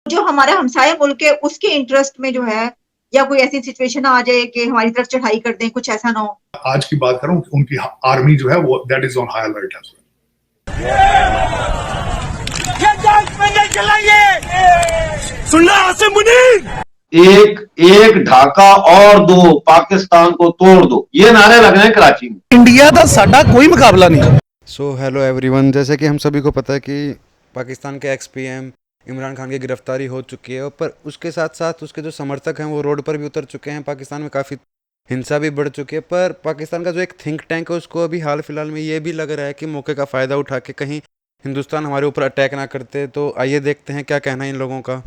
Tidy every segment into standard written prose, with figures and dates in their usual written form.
जो हमारा हमसाया मुल्क है उसके इंटरेस्ट में जो है या कोई ऐसी सिचुएशन आ जाए कि हमारी तरफ चढ़ाई कर दें, कुछ ऐसा ना हो। आज की बात करूं, उनकी आर्मी जो है वो that is on high alert as well. एक एक ढाका और दो, पाकिस्तान को तोड़ दो, ये नारे लग रहे हैं कराची में। इंडिया का साडा कोई मुकाबला नहीं। सो हेलो एवरीवन, जैसे कि हम सभी को पता है कि पाकिस्तान के एक्स पीएम इमरान खान की गिरफ्तारी हो चुकी है, पर उसके साथ साथ उसके जो समर्थक हैं वो रोड पर भी उतर चुके हैं। पाकिस्तान में काफ़ी हिंसा भी बढ़ चुकी है, पर पाकिस्तान का जो एक थिंक टैंक है उसको अभी हाल फिलहाल में ये भी लग रहा है कि मौके का फ़ायदा उठा के कहीं हिंदुस्तान हमारे ऊपर अटैक ना करते। तो आइए देखते हैं क्या कहना है इन लोगों का।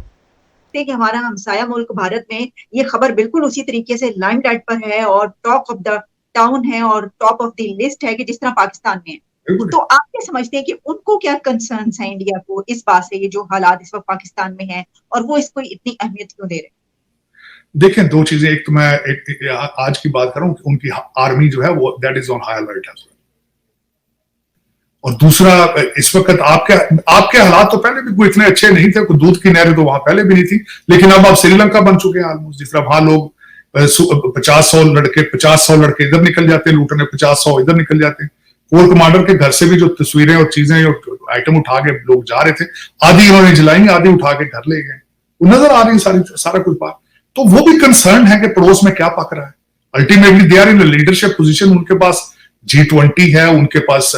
कि हमारा हमसाया मुल्क भारत में ये खबर बिल्कुल उसी तरीके से लाइमलाइट पर है और टॉक ऑफ द टाउन है और टॉप ऑफ द लिस्ट है कि जिस तरह पाकिस्तान में है। तो आप क्या समझते हैं कि उनको क्या कंसर्न्स हैं इंडिया को इस बात से, ये जो हालात इस वक्त पाकिस्तान में हैं और वो इसको इतनी अहमियत क्यों दे रहे हैं? देखें, दो चीजें। एक तो मैं आज की बात करूं, उनकी आर्मी जो है वो that is on high alert as well. और दूसरा, इस वक्त आपके हालात तो पहले भी कोई इतने अच्छे नहीं थे, कोई दूध की नहरें तो वहां पहले भी नहीं थी, लेकिन अब आप श्रीलंका बन चुके हैं ऑलमोस्ट। जिस तरह वहां लोग 50-100 लड़के इधर निकल जाते हैं लूटने, 50-100 इधर निकल जाते हैं। कोर कमांडर के घर से भी जो तस्वीरें और चीजें और आइटम उठा के लोग जा रहे थे, आधी इन्होंने जलाई, आधी उठा के घर ले गए। वो नजर आ रही है सारा कुछ बात। तो वो भी कंसर्न है कि पड़ोस में क्या पक रहा है। Ultimately they are in leadership position. उनके पास G20 है, उनके पास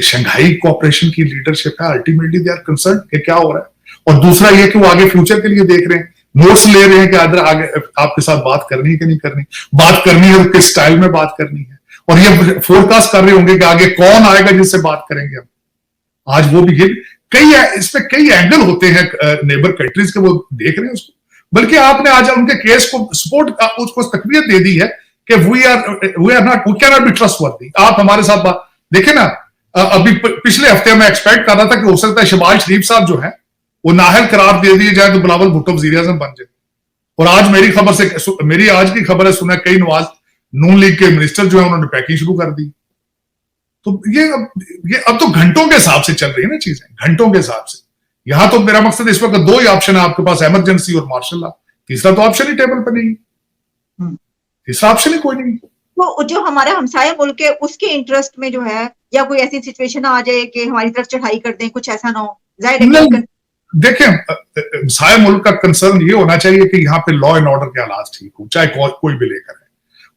शंघाई कोऑपरेशन की लीडरशिप है। अल्टीमेटली दे आर कंसर्न कि क्या हो रहा है। और दूसरा ये कि वो आगे फ्यूचर के लिए देख रहे हैं, नोट्स ले रहे हैं कि आगे आपके साथ बात करनी है कि नहीं करनी, बात करनी है तो किस स्टाइल में बात करनी है, और ये फोरकास्ट कर रहे होंगे कि आगे कौन आएगा जिससे बात करेंगे हम। आज वो भी इसमें कई एंगल होते हैं नेबर कंट्रीज के, वो देख रहे हैं उसको। बल्कि आपने आज उनके केस को सपोर्ट, उसको तकवीत दे दी है कि we can not be trustworthy. आप हमारे साथ बात देखें ना। अभी पिछले हफ्ते में एक्सपेक्ट कर रहा था कि हो सकता है शहबाज शरीफ साहब जो है वो नाहल करार दे दिए जाए तो बिलावल भुट्टो वजीर आजम बन जाए। और आज मेरी आज की खबर है, सुना कई नवाज नून लीग के मिनिस्टर जो है उन्होंने पैकिंग शुरू कर दी। तो ये अब तो घंटों के हिसाब से चल रही है ना चीजें, घंटों के हिसाब से। यहां तो मेरा मकसद इस वक्त दो ही ऑप्शन है आपके पास, इमरजेंसी और मार्शल लॉ। तीसरा तो ऑप्शन ही टेबल पर नहीं, तीसरा ऑप्शन ही कोई नहीं। तो जो हमारा हमसाया मुल्क है उसके इंटरेस्ट में जो है या कोई ऐसी सिचुएशन आ जाए कि हमारी तरफ चढ़ाई कर दें, कुछ ऐसा ना हो। जाहिर देखें, हमसाया मुल्क का कंसर्न ये होना चाहिए कि यहाँ पे लॉ एंड ऑर्डर के हालात ठीक हो, चाहे कोई भी लेकर है।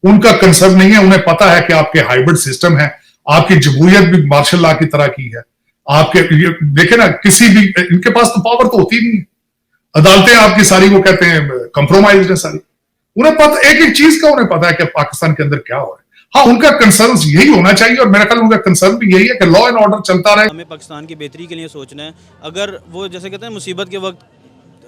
उनका कंसर्न नहीं है। उन्हें पता है कि आपके हाइब्रिड सिस्टम है, आपकी जमहूरियत भी मार्शल लॉ की तरह की है। आपके देखे ना, किसी भी इनके पास तो पावर तो होती नहीं है। अदालतें आपकी सारी वो कहते हैं कंप्रोमाइज है सारी। उन्हें पता, एक एक चीज का उन्हें पता है कि पाकिस्तान के अंदर क्या हो रहा है। हाँ, उनका कंसर्न यही होना चाहिए, और मेरा ख्याल उनका कंसर्न भी यही है कि लॉ एंड ऑर्डर चलता रहे। हमें पाकिस्तान की बेहतरी के लिए सोचना है। अगर वो जैसे कहते हैं मुसीबत के वक्त,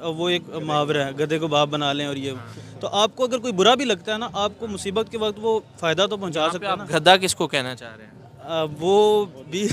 वो एक मुहावरा है, गधे को बाप बना लें, और ये तो आपको अगर कोई बुरा भी लगता है ना, आपको मुसीबत के वक्त वो फ़ायदा तो पहुंचा सकता है ना। गधा किसको कहना चाह रहे हैं? वो भी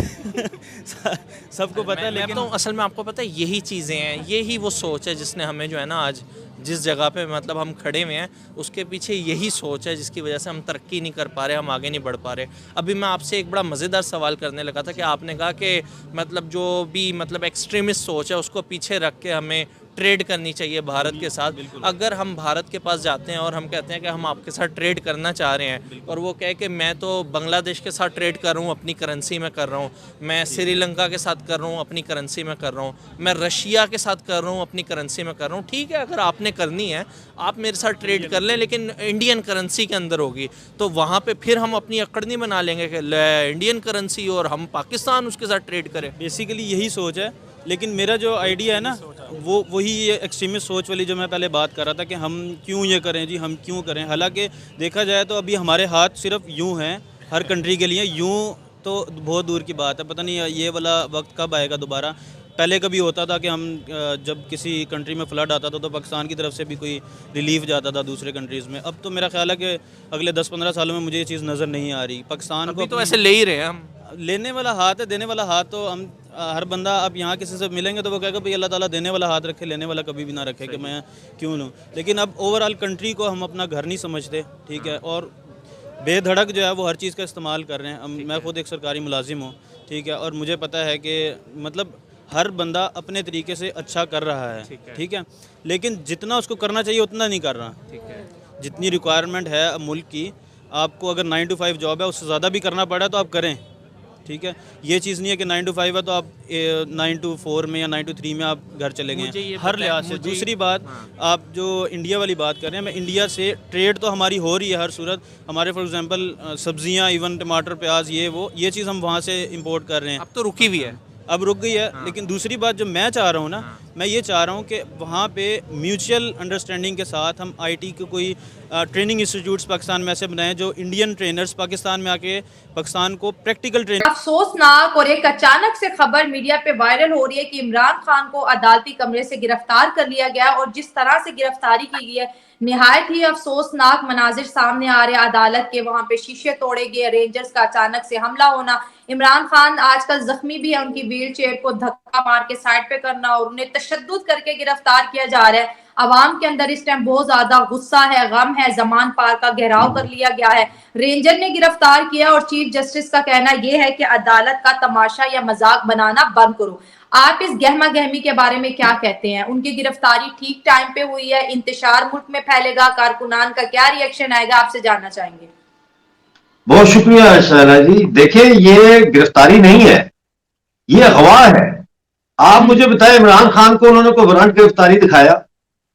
सबको पता है, लेकिन तो असल में आपको पता है यही चीज़ें हैं, यही वो सोच है जिसने हमें जो है ना आज जिस जगह पे मतलब हम खड़े हुए हैं उसके पीछे यही सोच है जिसकी वजह से हम तरक्की नहीं कर पा रहे, हम आगे नहीं बढ़ पा रहे। अभी मैं आपसे एक बड़ा मज़ेदार सवाल करने लगा था कि आपने कहा कि मतलब जो भी मतलब एक्सट्रीमिस्ट सोच है उसको पीछे रख के हमें ट्रेड करनी चाहिए भारत के साथ। अगर हम भारत के पास जाते हैं और हम कहते हैं कि हम आपके साथ ट्रेड करना चाह रहे हैं, और वो कहे कि मैं तो बांग्लादेश के साथ ट्रेड कर रहा हूँ, अपनी करेंसी में कर रहा हूँ, मैं श्रीलंका के साथ कर रहा हूँ, अपनी करेंसी में कर रहा हूँ, मैं रशिया के साथ कर रहा हूँ, अपनी करेंसी में कर रहा हूँ। ठीक है, अगर आपने करनी है आप मेरे साथ ट्रेड कर लें, लेकिन इंडियन करेंसी के अंदर होगी। तो वहाँ पर फिर हम अपनी अकड़ नहीं बना लेंगे कि इंडियन करेंसी और हम पाकिस्तान उसके साथ ट्रेड करें। बेसिकली यही सोच है। लेकिन मेरा जो आइडिया है ना, वो वही एक्सट्रीमिस्ट सोच वाली जो मैं पहले बात कर रहा था कि हम क्यों ये करें जी, हम क्यों करें। हालांकि देखा जाए तो अभी हमारे हाथ सिर्फ यूं हैं हर कंट्री के लिए, यूं तो बहुत दूर की बात है। पता नहीं ये वाला वक्त कब आएगा दोबारा। पहले कभी होता था कि हम जब किसी कंट्री में फ्लड आता था तो पाकिस्तान की तरफ से भी कोई रिलीफ जाता था दूसरे कंट्रीज़ में। अब तो मेरा ख्याल है कि अगले 10-15 सालों में मुझे ये चीज़ नज़र नहीं आ रही। पाकिस्तान को तो ऐसे ले ही रहे हैं हम। लेने वाला हाथ है, देने वाला हाथ तो हम हर बंदा, आप यहाँ किसी से मिलेंगे तो वो कहेगा भाई अल्लाह ताला देने वाला हाथ रखे, लेने वाला कभी भी ना रखे कि मैं क्यों लूँ। लेकिन अब ओवरऑल कंट्री को हम अपना घर नहीं समझते, ठीक है, और बेधड़क जो है वो हर चीज़ का इस्तेमाल कर रहे हैं। मैं खुद एक सरकारी मुलाजिम हूँ, ठीक है, और मुझे पता है कि मतलब हर बंदा अपने तरीके से अच्छा कर रहा है, ठीक है, लेकिन जितना उसको करना चाहिए उतना नहीं कर रहा। ठीक है। जितनी रिक्वायरमेंट है अब मुल्क की, आपको अगर 9 to 5 जॉब है उससे ज़्यादा भी करना पड़ा तो आप करें, ठीक है। ये चीज़ नहीं है कि 9 to 5 है तो आप 9 to 4 में या 9 to 3 में आप घर चले गए मुझे ये हर बताएं, लिहाज से। मुझे- दूसरी बात, हाँ। आप जो इंडिया वाली बात कर रहे हैं, मैं इंडिया से ट्रेड तो हमारी हो रही है हर सूरत। हमारे फॉर एग्जांपल सब्जियां, इवन टमाटर, प्याज, ये चीज़ हम वहाँ से इंपोर्ट कर रहे हैं। अब तो रुकी हुई है। अब रुक गई है, लेकिन दूसरी बात जो मैं चाह रहा हूँ ना, मैं ये चाह रहा हूँ कि वहाँ पे म्यूचुअल अंडरस्टैंडिंग के साथ हम आईटी के कोई ट्रेनिंग इंस्टीट्यूट्स पाकिस्तान में ऐसे बनाएं जो इंडियन ट्रेनर्स पाकिस्तान में आके पाकिस्तान को प्रैक्टिकल ट्रेनिंग। अफसोसनाक और एक अचानक से खबर मीडिया पे वायरल हो रही है कि इमरान खान को अदालती कमरे से गिरफ्तार कर लिया गया और जिस तरह से गिरफ्तारी की गई है निहायत ही अफसोसनाक मनाजिर सामने आ रहे। अदालत के वहां पे शीशे तोड़े गए, रेंजर्स का अचानक से हमला होना, इमरान खान आजकल जख्मी भी है, उनकी व्हील चेयर को धक्का मार के साइड पे करना और उन्हें तशद्दुद करके गिरफ्तार किया जा रहा है। अवाम के अंदर इस टाइम बहुत ज्यादा गुस्सा है, गम है, जमान पार का घेराव कर लिया गया है। रेंजर ने गिरफ्तार किया और चीफ जस्टिस का कहना यह है कि अदालत का तमाशा या मजाक बनाना बंद करो। आप इस गहमा गहमी के बारे में क्या कहते हैं? उनकी गिरफ्तारी ठीक टाइम पे हुई है? इंतशार मुल्क में फैलेगा? कारकुनान का क्या रिएक्शन आएगा? आपसे जानना चाहेंगे। बहुत शुक्रिया शायला जी। देखिए, ये गिरफ्तारी नहीं है, ये अगवा है। आप मुझे बताएं, इमरान खान को उन्होंने कोई वारंट गिरफ्तारी दिखाया?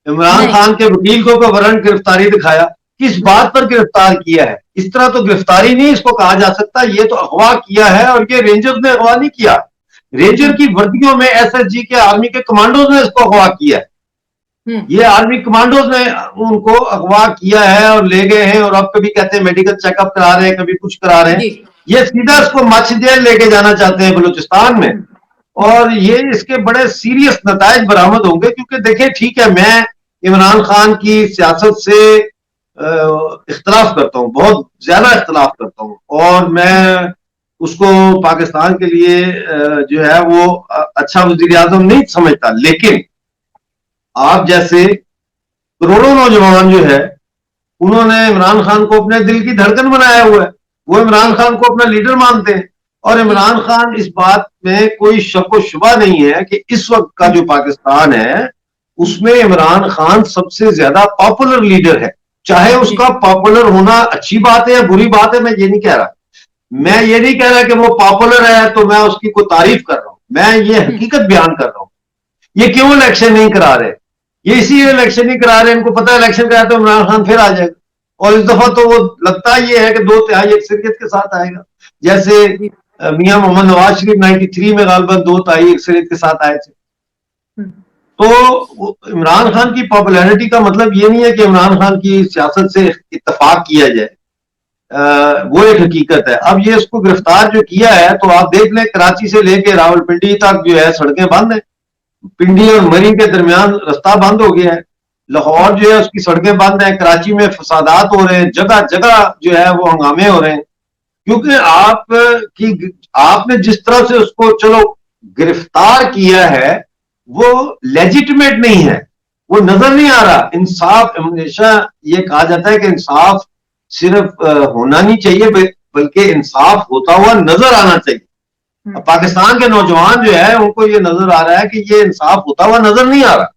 इमरान खान के वकील को कोई वारंट गिरफ्तारी दिखाया? किस बात पर गिरफ्तार किया है? इस तरह तो गिरफ्तारी नहीं इसको कहा जा सकता, ये तो अगवा किया है। और ये रेंजर्स ने अगवा नहीं किया, रेंजर की वर्दियों में एसएसजी के आर्मी के कमांडोज ने इसको अगवा किया है। ये आर्मी कमांडोज ने उनको अगवा किया है और ले गए हैं, और अब कभी कहते हैं मेडिकल चेकअप करा रहे हैं, कभी कुछ करा रहे हैं। ये सीधा इसको मच जेल लेके जाना चाहते हैं बलूचिस्तान में, और ये इसके बड़े सीरियस नतायज बरामद होंगे। क्योंकि देखिए, ठीक है, मैं इमरान खान की सियासत से इख्तलाफ करता हूं, बहुत ज्यादा इख्तलाफ करता हूं, और मैं उसको पाकिस्तान के लिए जो है वो अच्छा वजीर आजम नहीं समझता। लेकिन आप जैसे करोड़ों नौजवान जो है, उन्होंने इमरान खान को अपने दिल की धड़कन बनाया हुआ है, वो इमरान खान को अपना लीडर मानते हैं। और इमरान खान, इस बात में कोई शक व शुबा नहीं है कि इस वक्त का जो पाकिस्तान है उसमें इमरान खान सबसे ज्यादा पॉपुलर लीडर है। चाहे उसका पॉपुलर होना अच्छी बात है या बुरी बात है, मैं ये नहीं कह रहा। मैं ये नहीं कह रहा कि वो पॉपुलर है तो मैं उसकी कोई तारीफ कर रहा हूं, मैं ये हकीकत बयान कर रहा हूं। ये क्यों इलेक्शन नहीं करा रहे? ये इसीलिए इलेक्शन नहीं करा रहे, इनको पता है इलेक्शन करा तो इमरान खान फिर आ जाएगा, और इस दफा तो वो लगता ये है कि 2/3 अक्सरियत के साथ आएगा। जैसे मियां मोहम्मद नवाज शरीफ 93 में गालबन 2/3 अक्सरियत के साथ आए थे। तो इमरान खान की पॉपुलैरिटी का मतलब ये नहीं है कि इमरान खान की सियासत से इत्तेफाक किया जाए, वो एक हकीकत है। अब ये इसको गिरफ्तार जो किया है, तो आप देख लें, कराची से लेके रावलपिंडी तक जो है सड़कें बंद है, पिंडी और मरी के दरमियान रास्ता बंद हो गया है, लाहौर जो है उसकी सड़कें बंद है, कराची में फसादात हो रहे हैं, जगह जगह जो है वो हंगामे हो रहे हैं। क्योंकि आपने जिस तरह से उसको चलो गिरफ्तार किया है वो लेजिटिमेट नहीं है, वो नजर नहीं आ रहा। इंसाफ, हमेशा ये कहा जाता है कि इंसाफ सिर्फ होना नहीं चाहिए, बल्कि इंसाफ होता हुआ नजर आना चाहिए। पाकिस्तान के नौजवान जो है उनको ये नजर आ रहा है कि ये इंसाफ होता हुआ नजर नहीं आ रहा।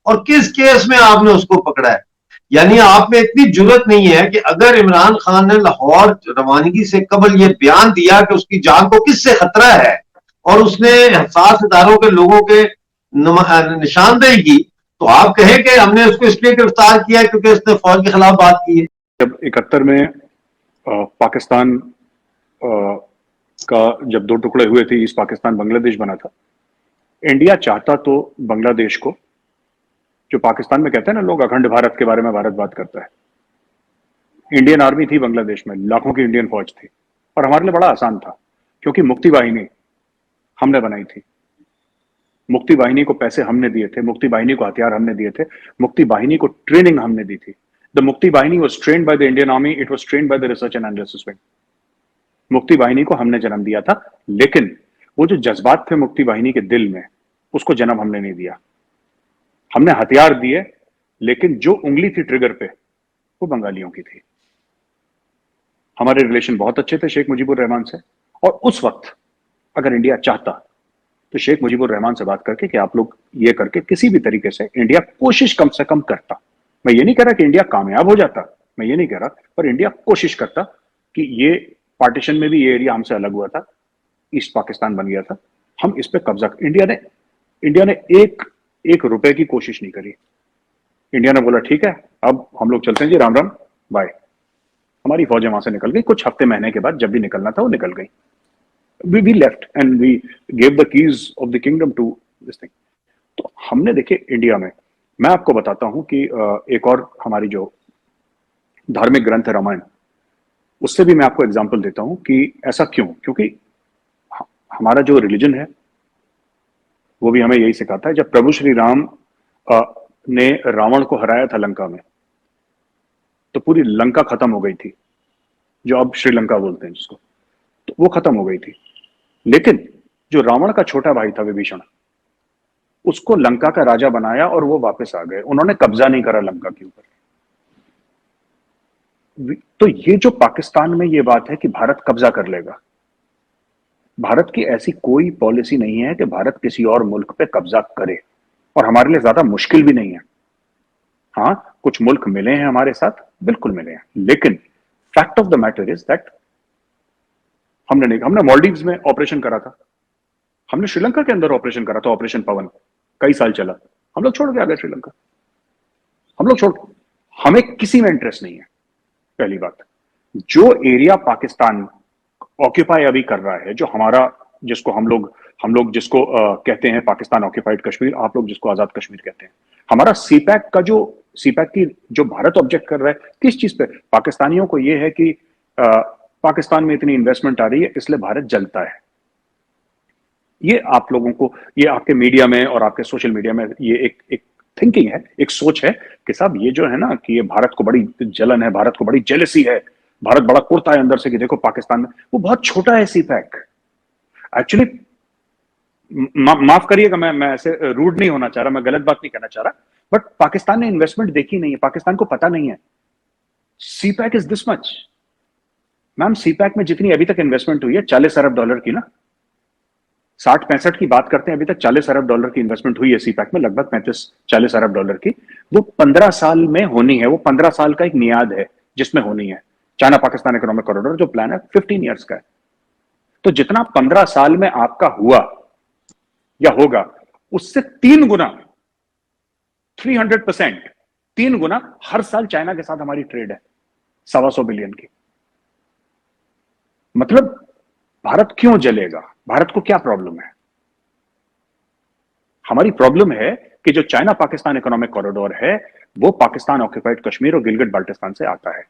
और किस केस में आपने उसको पकड़ा है? यानी आप में इतनी जुर्रत नहीं है कि अगर इमरान खान ने लाहौर रवानगी से कबल ये बयान दिया कि उसकी जान को किससे खतरा है, और उसने हसास इदारों के लोगों के निशानदेही की, तो आप कहें कि हमने उसको इसलिए गिरफ्तार किया क्योंकि उसने फौज के खिलाफ बात की है। जब 71 में पाकिस्तान का जब 2 टुकड़े हुए थे, ईस्ट पाकिस्तान बांग्लादेश बना था, इंडिया चाहता तो बांग्लादेश को, जो पाकिस्तान में कहते हैं ना लोग अखंड भारत के बारे में भारत बात करता है, इंडियन आर्मी थी बांग्लादेश में, लाखों की इंडियन फौज थी, और हमारे लिए बड़ा आसान था क्योंकि मुक्ति वाहिनी हमने बनाई थी। मुक्ति वाहिनी को पैसे हमने दिए थे, मुक्ति वाहिनी को हथियार हमने दिए थे, मुक्ति वाहिनी को ट्रेनिंग हमने दी थी। The Mukti Vahini was trained by the Indian army, it was trained by the research and analysis wing. Mukti Vahini को हमने जन्म दिया था, लेकिन वो जो जज्बात थे मुक्ति वाहिनी के दिल में, उसको जन्म हमने नहीं दिया। हमने हथियार दिए, लेकिन जो उंगली थी ट्रिगर पे वो बंगालियों की थी। हमारे रिलेशन बहुत अच्छे थे शेख मुजीबुर रहमान से, और उस वक्त अगर इंडिया चाहता तो शेख मुजीबुर रहमान से बात करके कि आप लोग ये करके किसी भी तरीके से इंडिया कोशिश कम से कम करता। मैं ये नहीं कह रहा कि इंडिया कामयाब हो जाता, मैं ये नहीं कह रहा, पर इंडिया कोशिश करता कि ये पार्टीशन में भी ये एरिया हमसे अलग हुआ था, ईस्ट पाकिस्तान बन गया था, हम इस पे कब्जा। इंडिया ने एक रुपए की कोशिश नहीं करी। इंडिया ने बोला ठीक है अब हम लोग चलते हैं जी, राम राम बाय। हमारी फौजें वहां से निकल गई, कुछ हफ्ते महीने के बाद जब भी निकलना था वो निकल गई। we left and we gave the keys of the kingdom to this thing। तो हमने देखे इंडिया में, मैं आपको बताता हूं कि एक और हमारी जो धार्मिक ग्रंथ है रामायण, उससे भी मैं आपको एग्जांपल देता हूं कि ऐसा क्यों। क्योंकि हमारा जो रिलीजन है वो भी हमें यही सिखाता है। जब प्रभु श्री राम ने रावण को हराया था लंका में, तो पूरी लंका खत्म हो गई थी, जो अब श्रीलंका बोलते हैं जिसको, तो वो खत्म हो गई थी। लेकिन जो रावण का छोटा भाई था विभीषण, उसको लंका का राजा बनाया और वो वापस आ गए, उन्होंने कब्जा नहीं करा लंका के ऊपर। तो ये जो पाकिस्तान में ये बात है कि भारत कब्जा कर लेगा, भारत की ऐसी कोई पॉलिसी नहीं है कि भारत किसी और मुल्क पे कब्जा करे, और हमारे लिए ज्यादा मुश्किल भी नहीं है। हाँ, कुछ मुल्क मिले हैं हमारे साथ, बिल्कुल मिले हैं, लेकिन fact of the matter is that हमने मालदीव्स में ऑपरेशन करा था, हमने श्रीलंका के अंदर ऑपरेशन करा था, ऑपरेशन पवन कई साल चला, हम लोग छोड़ के आ गए श्रीलंका। हमें किसी में इंटरेस्ट नहीं है। पहली बात, जो एरिया पाकिस्तान ऑक्यूपाई अभी कर रहा है, जो हमारा, जिसको हम लोग जिसको कहते हैं पाकिस्तान ऑक्यूपाइड कश्मीर, आप लोग जिसको आजाद कश्मीर कहते हैं, हमारा सीपैक की जो भारत ऑब्जेक्ट कर रहा है किस चीज पे, पाकिस्तानियों को यह है कि पाकिस्तान में इतनी इन्वेस्टमेंट आ रही है इसलिए भारत जलता है। ये आप लोगों को, ये आपके मीडिया में और आपके सोशल मीडिया में ये एक थिंकिंग है, एक सोच है कि साहब ये जो है ना कि ये भारत को बड़ी जलन है, भारत को बड़ी जेलसी है, भारत बड़ा कुर्ता है अंदर से कि देखो पाकिस्तान में, वो बहुत छोटा है सीपैक। एक्चुअली माफ करिएगा, मैं ऐसे रूड नहीं होना चाह रहा, मैं गलत बात नहीं कहना चाह रहा, बट पाकिस्तान ने इन्वेस्टमेंट देखी नहीं है, पाकिस्तान को पता नहीं है CPEC is this much. Ma'am, CPEC में जितनी अभी तक इन्वेस्टमेंट हुई है 40 अरब डॉलर की ना, 60-65 की बात करते हैं, अभी तक 40 अरब डॉलर की इन्वेस्टमेंट हुई है सीपैक में, लगभग 35-40 अरब डॉलर की। वो 15 साल में होनी है, वो 15 साल का एक मियाद है जिसमें होनी है। चाइना पाकिस्तान इकोनॉमिक कॉरिडोर जो प्लान है 15 ईयर्स का है। तो जितना 15 साल में आपका हुआ या होगा, उससे 3 गुना, 300%, 3 गुना हर साल चाइना के साथ हमारी ट्रेड है 125 बिलियन की। मतलब भारत क्यों जलेगा? भारत को क्या प्रॉब्लम है? हमारी प्रॉब्लम है कि जो चाइना पाकिस्तान इकोनॉमिक कॉरिडोर है वो पाकिस्तान ऑक्यूपाइड कश्मीर और गिलगिट बाल्टिस्तान से आता है।